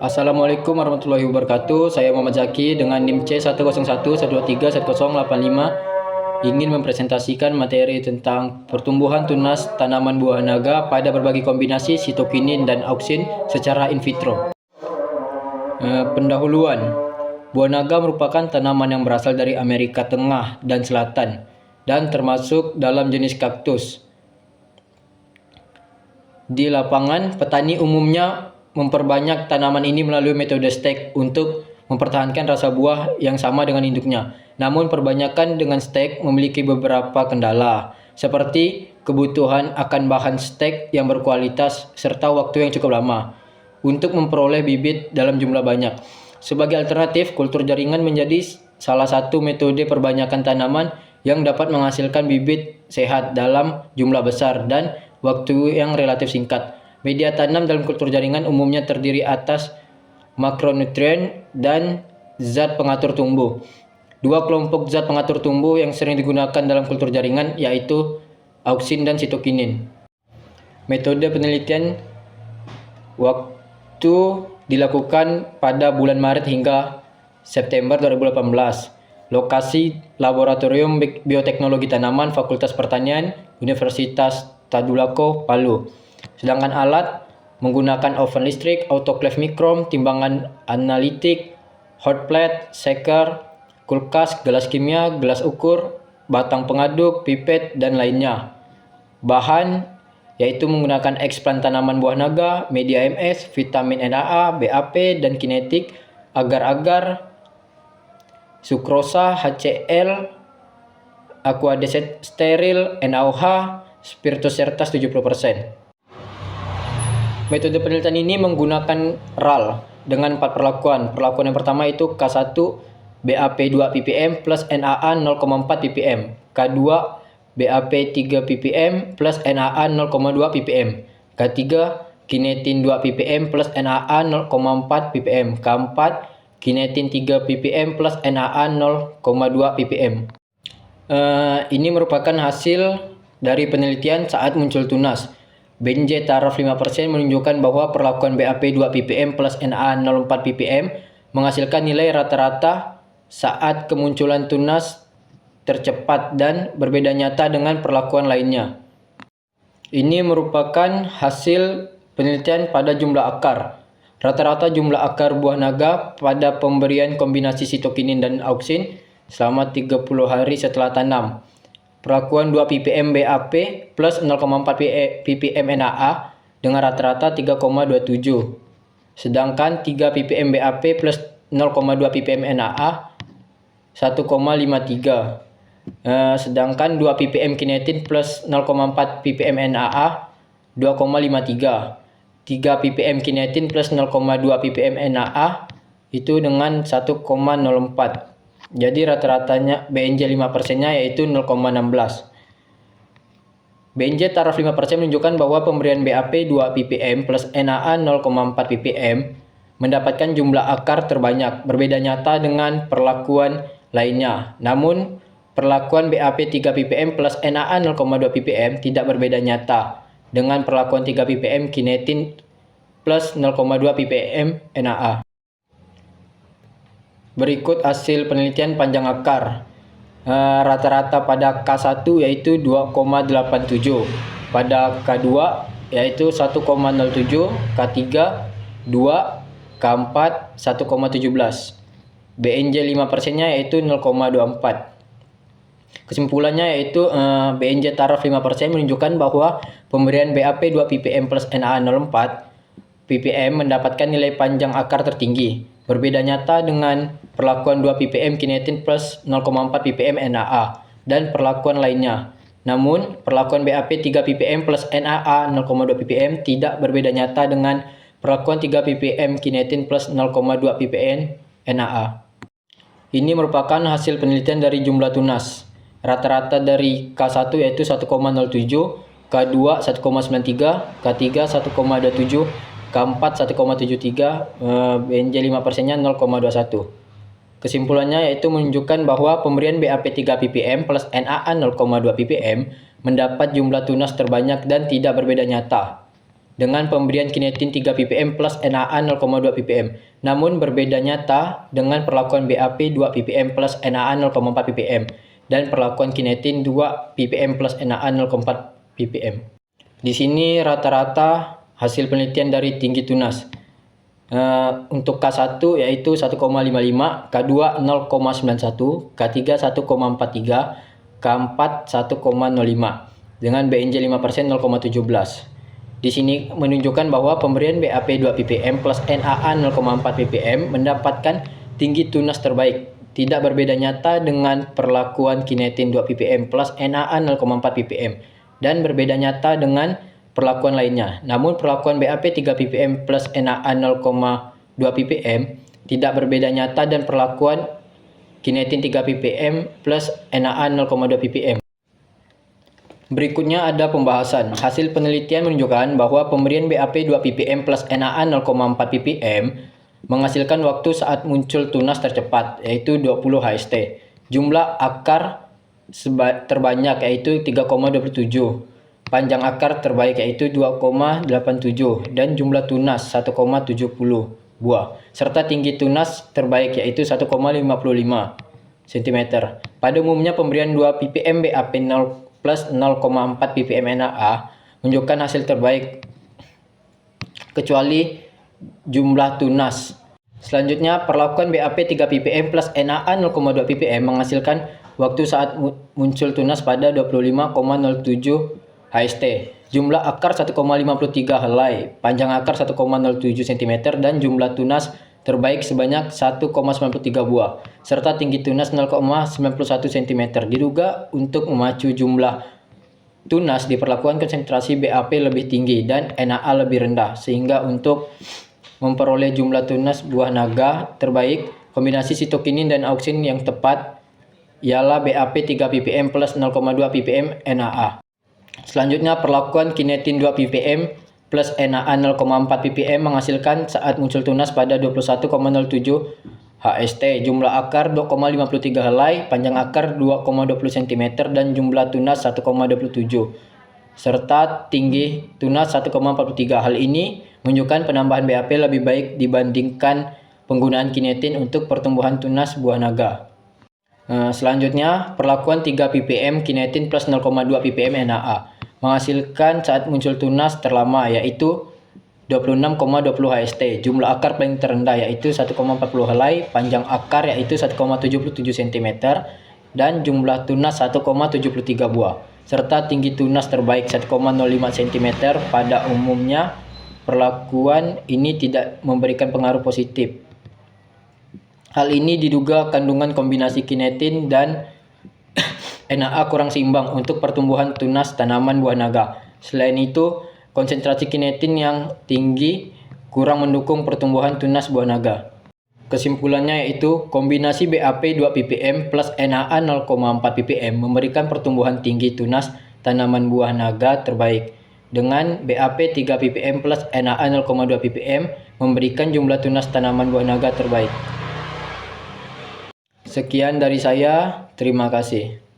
Assalamualaikum warahmatullahi wabarakatuh. Saya Muhammad Zaki dengan NIM C10112131085 ingin mempresentasikan materi tentang pertumbuhan tunas tanaman buah naga pada berbagai kombinasi sitokinin dan auksin secara in vitro. Pendahuluan. Buah naga merupakan tanaman yang berasal dari Amerika Tengah dan Selatan dan termasuk dalam jenis kaktus. Di lapangan, petani umumnya memperbanyak tanaman ini melalui metode stek untuk mempertahankan rasa buah yang sama dengan induknya. Namun perbanyakan dengan stek memiliki beberapa kendala, seperti kebutuhan akan bahan stek yang berkualitas serta waktu yang cukup lama untuk memperoleh bibit dalam jumlah banyak. Sebagai alternatif, kultur jaringan menjadi salah satu metode perbanyakan tanaman yang dapat menghasilkan bibit sehat dalam jumlah besar dan waktu yang relatif singkat. Media tanam dalam kultur jaringan umumnya terdiri atas makronutrien dan zat pengatur tumbuh. Dua kelompok zat pengatur tumbuh yang sering digunakan dalam kultur jaringan yaitu auksin dan sitokinin. Metode penelitian waktu dilakukan pada bulan Maret hingga September 2018. Lokasi Laboratorium Bioteknologi Tanaman Fakultas Pertanian Universitas Tadulako, Palu. Sedangkan alat menggunakan oven listrik, autoclave mikron, timbangan analitik, hot plate, shaker, kulkas, gelas kimia, gelas ukur, batang pengaduk, pipet, dan lainnya. Bahan yaitu menggunakan eksplan tanaman buah naga, media MS, vitamin NAA, BAP, dan kinetik, agar-agar, sukrosa, HCl, aquadeset steril, NaOH, spiritus sertas 70%. Metode penelitian ini menggunakan RAL dengan 4 perlakuan. Perlakuan yang pertama itu K1 BAP 2 ppm plus NaA 0,4 ppm. K2 BAP 3 ppm plus NaA 0,2 ppm. K3 kinetin 2 ppm plus NaA 0,4 ppm. K4 kinetin 3 ppm plus NaA 0,2 ppm. Ini merupakan hasil dari penelitian saat muncul tunas. BNJ taraf 5% menunjukkan bahwa perlakuan BAP 2 ppm plus NaA 0,4 ppm menghasilkan nilai rata-rata saat kemunculan tunas tercepat dan berbeda nyata dengan perlakuan lainnya. Ini merupakan hasil penelitian pada jumlah akar. Rata-rata jumlah akar buah naga pada pemberian kombinasi sitokinin dan auksin selama 30 hari setelah tanam. Perlakuan 2 ppm BAP plus 0,4 ppm NaA dengan rata-rata 3,27. Sedangkan 3 ppm BAP plus 0,2 ppm NaA 1,53. Sedangkan 2 ppm kinetin plus 0,4 ppm NaA 2,53. 3 ppm kinetin plus 0,2 ppm NaA itu dengan 1,04. Jadi rata-ratanya BNJ 5%-nya yaitu 0,16. BNJ taraf 5% menunjukkan bahwa pemberian BAP 2 ppm plus NaA 0,4 ppm mendapatkan jumlah akar terbanyak, berbeda nyata dengan perlakuan lainnya. Namun, perlakuan BAP 3 ppm plus NaA 0,2 ppm tidak berbeda nyata dengan perlakuan 3 ppm kinetin plus 0,2 ppm NaA. Berikut hasil penelitian panjang akar. Rata-rata pada K1 yaitu 2,87, pada K2 yaitu 1,07, K3 2, K4 1,17. BNJ 5%-nya yaitu 0,24. Kesimpulannya yaitu BNJ taraf 5% menunjukkan bahwa pemberian BAP 2 ppm plus NaA 0,4 ppm mendapatkan nilai panjang akar tertinggi, berbeda nyata dengan perlakuan 2 ppm kinetin plus 0,4 ppm NaA dan perlakuan lainnya. Namun, perlakuan BAP 3 ppm plus NaA 0,2 ppm tidak berbeda nyata dengan perlakuan 3 ppm kinetin plus 0,2 ppm NaA. Ini merupakan hasil penelitian dari jumlah tunas. Rata-rata dari K1 yaitu 1,07, K2 1,93, K3 1,27, K4 1,73, BNJ 5%-nya 0,21. Kesimpulannya yaitu menunjukkan bahwa pemberian BAP 3 ppm plus NaA 0,2 ppm mendapat jumlah tunas terbanyak dan tidak berbeda nyata dengan pemberian kinetin 3 ppm plus NaA 0,2 ppm. Namun berbeda nyata dengan perlakuan BAP 2 ppm plus NaA 0,4 ppm dan perlakuan kinetin 2 ppm plus NaA 0,4 ppm. Di sini rata-rata hasil penelitian dari tinggi tunas. Untuk K1 yaitu 1,55, K2 0,91, K3 1,43, K4 1,05 dengan BNJ 5% 0,17. Di sini menunjukkan bahwa pemberian BAP 2 ppm plus NaA 0,4 ppm mendapatkan tinggi tunas terbaik. Tidak berbeda nyata dengan perlakuan kinetin 2 ppm plus NaA 0,4 ppm dan berbeda nyata dengan perlakuan lainnya. Namun perlakuan BAP 3 ppm plus NaA 0,2 ppm tidak berbeda nyata dan perlakuan kinetin 3 ppm plus NaA 0,2 ppm. Berikutnya ada pembahasan. Hasil penelitian menunjukkan bahwa pemberian BAP 2 ppm plus NaA 0,4 ppm menghasilkan waktu saat muncul tunas tercepat, yaitu 20 HST. Jumlah akar terbanyak yaitu 3,27. Panjang akar terbaik yaitu 2,87 dan jumlah tunas 1,70 buah serta tinggi tunas terbaik yaitu 1,55 cm. Pada umumnya pemberian 2 ppm BAP 0 plus 0,4 ppm NaA menunjukkan hasil terbaik kecuali jumlah tunas. Selanjutnya perlakuan BAP 3 ppm plus NaA 0,2 ppm menghasilkan waktu saat muncul tunas pada 25,07 HST. Jumlah akar 1,53 helai, panjang akar 1,07 cm dan jumlah tunas terbaik sebanyak 1,93 buah serta tinggi tunas 0,91 cm. Diduga untuk memacu jumlah tunas diperlakukan konsentrasi BAP lebih tinggi dan NaA lebih rendah, sehingga untuk memperoleh jumlah tunas buah naga terbaik, kombinasi sitokinin dan auksin yang tepat ialah BAP 3 ppm plus 0,2 ppm NaA. Selanjutnya perlakuan kinetin 2 ppm plus NaA 0,4 ppm menghasilkan saat muncul tunas pada 21,07 HST. Jumlah akar 2,53 helai, panjang akar 2,20 cm dan jumlah tunas 1,27 serta tinggi tunas 1,43. Hal ini menunjukkan penambahan BAP lebih baik dibandingkan penggunaan kinetin untuk pertumbuhan tunas buah naga. Selanjutnya perlakuan 3 ppm kinetin plus 0,2 ppm NaA menghasilkan saat muncul tunas terlama yaitu 26,20 HST. Jumlah akar paling terendah yaitu 1,40 helai, panjang akar yaitu 1,77 cm dan jumlah tunas 1,73 buah serta tinggi tunas terbaik 1,05 cm. Pada umumnya perlakuan ini tidak memberikan pengaruh positif. Hal ini diduga kandungan kombinasi kinetin dan NaA kurang seimbang untuk pertumbuhan tunas tanaman buah naga. Selain itu, konsentrasi kinetin yang tinggi kurang mendukung pertumbuhan tunas buah naga. Kesimpulannya yaitu kombinasi BAP 2 ppm plus NaA 0,4 ppm memberikan pertumbuhan tinggi tunas tanaman buah naga terbaik. Dengan BAP 3 ppm plus NaA 0,2 ppm memberikan jumlah tunas tanaman buah naga terbaik. Sekian dari saya, terima kasih.